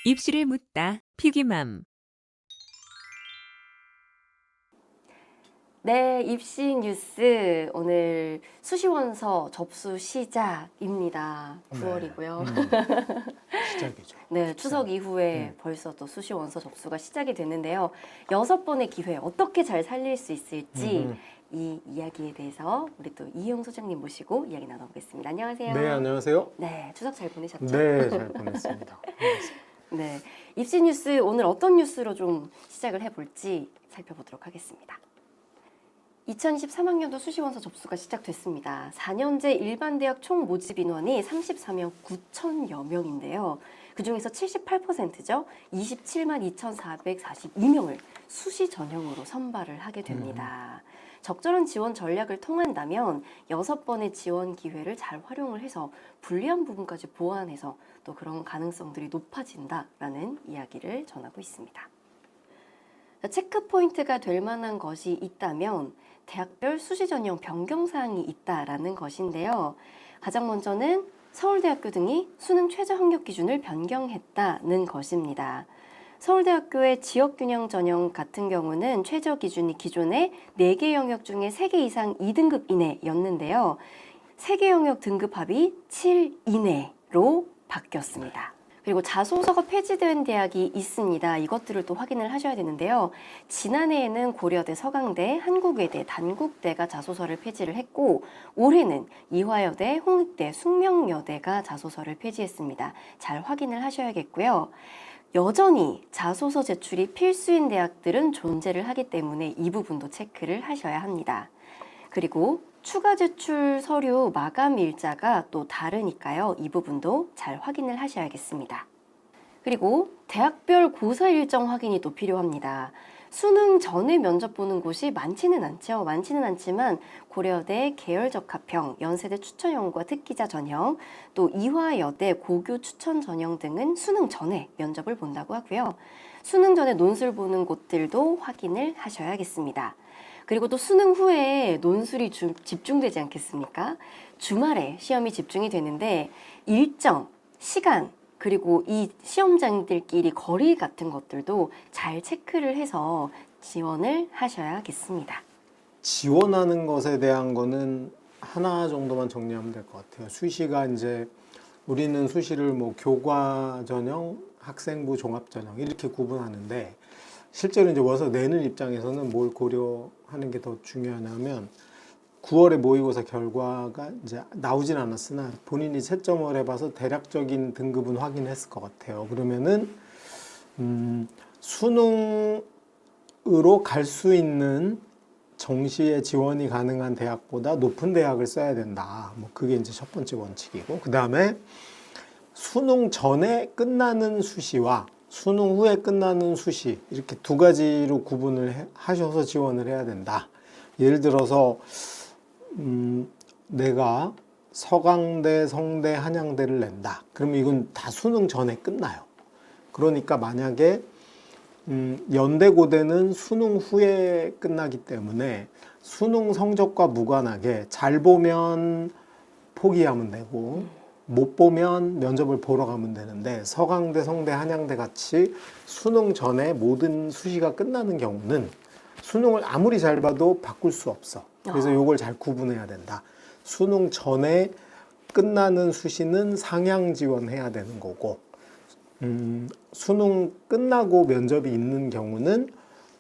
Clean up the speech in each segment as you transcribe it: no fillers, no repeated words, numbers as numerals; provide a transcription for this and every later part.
입시를 묻다 피기맘. 네, 입시 뉴스 오늘 수시원서 접수 시작입니다. 9월이고요. 시작이죠. 네, 추석 이후에 벌써 또 수시원서 접수가 시작이 됐는데요. 6번의 기회 어떻게 잘 살릴 수 있을지 이 이야기에 대해서 우리 또 이희용 소장님 모시고 이야기 나눠보겠습니다. 안녕하세요. 네, 안녕하세요. 네, 추석 잘 보내셨죠? 네, 잘 보냈습니다. 네, 입시 뉴스 오늘 어떤 뉴스로 좀 시작을 해볼지 살펴보도록 하겠습니다. 2023학년도 수시원서 접수가 시작됐습니다. 4년제 일반대학 총 모집 인원이 34만 9천여 명인데요. 그중에서 78%죠. 27만 2,442명을 수시 전형으로 선발을 하게 됩니다. 적절한 지원 전략을 통한다면 6번의 지원 기회를 잘 활용을 해서 불리한 부분까지 보완해서 또 그런 가능성들이 높아진다라는 이야기를 전하고 있습니다. 체크 포인트가 될 만한 것이 있다면 대학별 수시 전형 변경 사항이 있다라는 것인데요. 가장 먼저는 서울대학교 등이 수능 최저 학력 기준을 변경했다는 것입니다. 서울대학교의 지역균형 전형 같은 경우는 최저 기준이 기존에 4개 영역 중에 3개 이상 2등급 이내였는데요. 3개 영역 등급 합이 7 이내로 바뀌었습니다. 그리고 자소서가 폐지된 대학이 있습니다. 이것들을 또 확인을 하셔야 되는데요. 지난해에는 고려대, 서강대, 한국외대, 단국대가 자소서를 폐지를 했고 올해는 이화여대, 홍익대, 숙명여대가 자소서를 폐지했습니다. 잘 확인을 하셔야겠고요. 여전히 자소서 제출이 필수인 대학들은 존재를 하기 때문에 이 부분도 체크를 하셔야 합니다. 그리고 추가 제출 서류 마감 일자가 또 다르니까요. 이 부분도 잘 확인을 하셔야겠습니다. 그리고 대학별 고사 일정 확인이 또 필요합니다. 수능 전에 면접 보는 곳이 많지는 않죠. 많지는 않지만 고려대 계열적합형, 연세대 추천형과 특기자 전형, 또 이화여대 고교 추천 전형 등은 수능 전에 면접을 본다고 하고요. 수능 전에 논술 보는 곳들도 확인을 하셔야겠습니다. 그리고 또 수능 후에 논술이 집중되지 않겠습니까? 주말에 시험이 집중이 되는데 일정, 시간, 그리고 이 시험장들끼리 거리 같은 것들도 잘 체크를 해서 지원을 하셔야겠습니다. 지원하는 것에 대한 거는 하나 정도만 정리하면 될 것 같아요. 수시가 이제 우리는 수시를 뭐 교과 전형, 학생부 종합 전형 이렇게 구분하는데 실제로 이제 와서 내는 입장에서는 뭘 고려하는 게 더 중요하냐면 9월에 모의고사 결과가 이제 나오진 않았으나 본인이 채점을 해봐서 대략적인 등급은 확인했을 것 같아요. 그러면은 수능으로 갈 수 있는 정시에 지원이 가능한 대학보다 높은 대학을 써야 된다. 뭐 그게 이제 첫 번째 원칙이고, 그 다음에 수능 전에 끝나는 수시와 수능 후에 끝나는 수시 이렇게 두 가지로 구분을 하셔서 지원을 해야 된다. 예를 들어서 내가 서강대, 성대, 한양대를 낸다. 그러면 이건 다 수능 전에 끝나요. 그러니까 만약에 연대, 고대는 수능 후에 끝나기 때문에 수능 성적과 무관하게 잘 보면 포기하면 되고 못 보면 면접을 보러 가면 되는데 서강대, 성대, 한양대 같이 수능 전에 모든 수시가 끝나는 경우는 수능을 아무리 잘 봐도 바꿀 수 없어. 그래서 이걸 잘 구분해야 된다. 수능 전에 끝나는 수시는 상향 지원해야 되는 거고 수능 끝나고 면접이 있는 경우는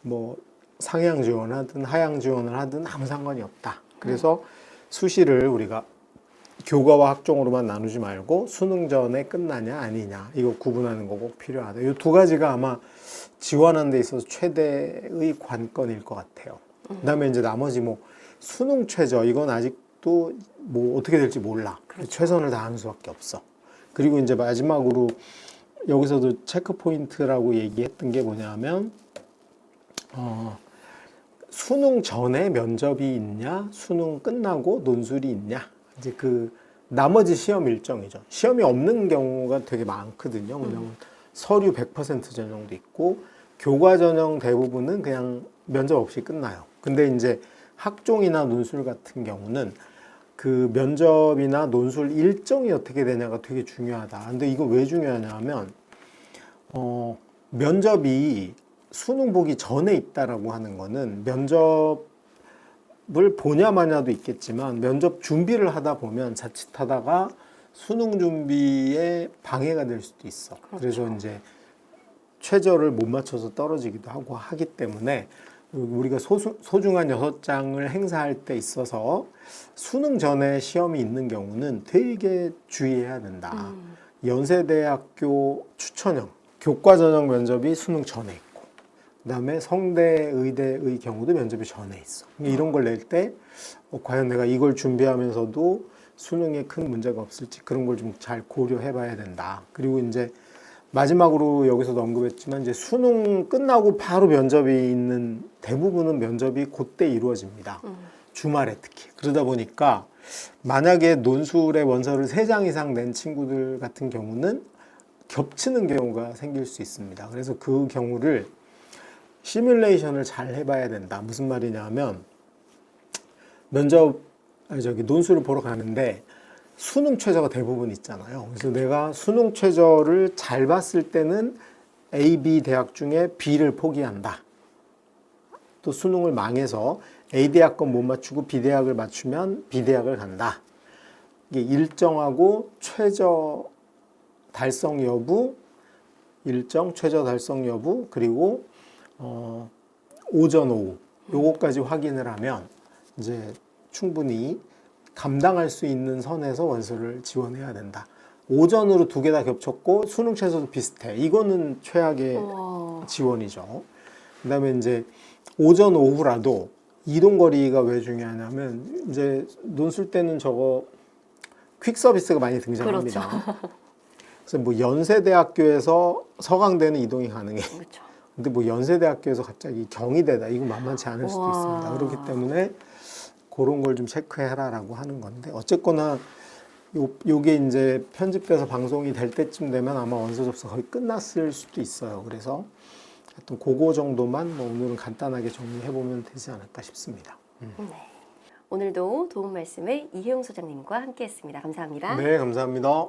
뭐 상향 지원하든 하향 지원을 하든 아무 상관이 없다. 그래서 수시를 우리가 교과와 학종으로만 나누지 말고 수능 전에 끝나냐 아니냐 이거 구분하는 거 꼭 필요하다. 이 두 가지가 아마 지원하는 데 있어서 최대의 관건일 것 같아요. 그다음에 이제 나머지 뭐 수능 최저 이건 아직도 뭐 어떻게 될지 몰라. 그렇죠. 최선을 다하는 수밖에 없어. 그리고 이제 마지막으로 여기서도 체크 포인트라고 얘기했던 게 뭐냐면 수능 전에 면접이 있냐, 수능 끝나고 논술이 있냐. 이제 그 나머지 시험 일정이죠. 시험이 없는 경우가 되게 많거든요. 왜냐면 서류 100% 전형도 있고 교과 전형 대부분은 그냥 면접 없이 끝나요. 근데 이제 학종이나 논술 같은 경우는 그 면접이나 논술 일정이 어떻게 되냐가 되게 중요하다. 근데 이거 왜 중요하냐 하면 면접이 수능 보기 전에 있다라고 하는 거는 면접을 보냐 마냐도 있겠지만 면접 준비를 하다 보면 자칫하다가 수능 준비에 방해가 될 수도 있어. 그렇죠. 그래서 이제 최저를 못 맞춰서 떨어지기도 하고 하기 때문에 우리가 소중한 6장을 행사할 때 있어서 수능 전에 시험이 있는 경우는 되게 주의해야 된다. 연세대학교 추천형, 교과 전형 면접이 수능 전에 있고, 그다음에 성대, 의대의 경우도 면접이 전에 있어. 이런 걸 낼 때 과연 내가 이걸 준비하면서도 수능에 큰 문제가 없을지 그런 걸 좀 잘 고려해봐야 된다. 그리고 이제 마지막으로 여기서도 언급했지만 이제 수능 끝나고 바로 면접이 있는 대부분은 면접이 그때 이루어집니다. 주말에 특히. 그러다 보니까 만약에 논술의 원서를 3장 이상 낸 친구들 같은 경우는 겹치는 경우가 생길 수 있습니다. 그래서 그 경우를 시뮬레이션을 잘 해봐야 된다. 무슨 말이냐 하면 논술을 보러 가는데 수능 최저가 대부분 있잖아요. 그래서 내가 수능 최저를 잘 봤을 때는 A, B 대학 중에 B를 포기한다. 또 수능을 망해서 A 대학 건 못 맞추고 B 대학을 맞추면 B 대학을 간다. 이게 일정하고 최저 달성 여부, 일정 최저 달성 여부, 그리고 오전 오후 요거까지 확인을 하면 이제 충분히 감당할 수 있는 선에서 원서를 지원해야 된다. 오전으로 2개 다 겹쳤고 수능 최저도 비슷해. 이거는 최악의 지원이죠. 그다음에 이제 오전 오후라도 이동 거리가 왜 중요하냐면 이제 논술 때는 저거 퀵 서비스가 많이 등장합니다. 그렇죠. 그래서 뭐 연세대학교에서 서강대는 이동이 가능해. 그렇죠. 근데 뭐 연세대학교에서 갑자기 경희대다. 이거 만만치 않을 수도 있습니다. 그렇기 때문에 그런 걸 좀 체크해라라고 하는 건데 어쨌거나 요게 이제 편집돼서 방송이 될 때쯤 되면 아마 원서 접수 거의 끝났을 수도 있어요. 그래서 하여튼 그거 정도만 뭐 오늘은 간단하게 정리해 보면 되지 않을까 싶습니다. 네. 오늘도 도움 말씀을 이혜용 소장님과 함께했습니다. 감사합니다. 네, 감사합니다.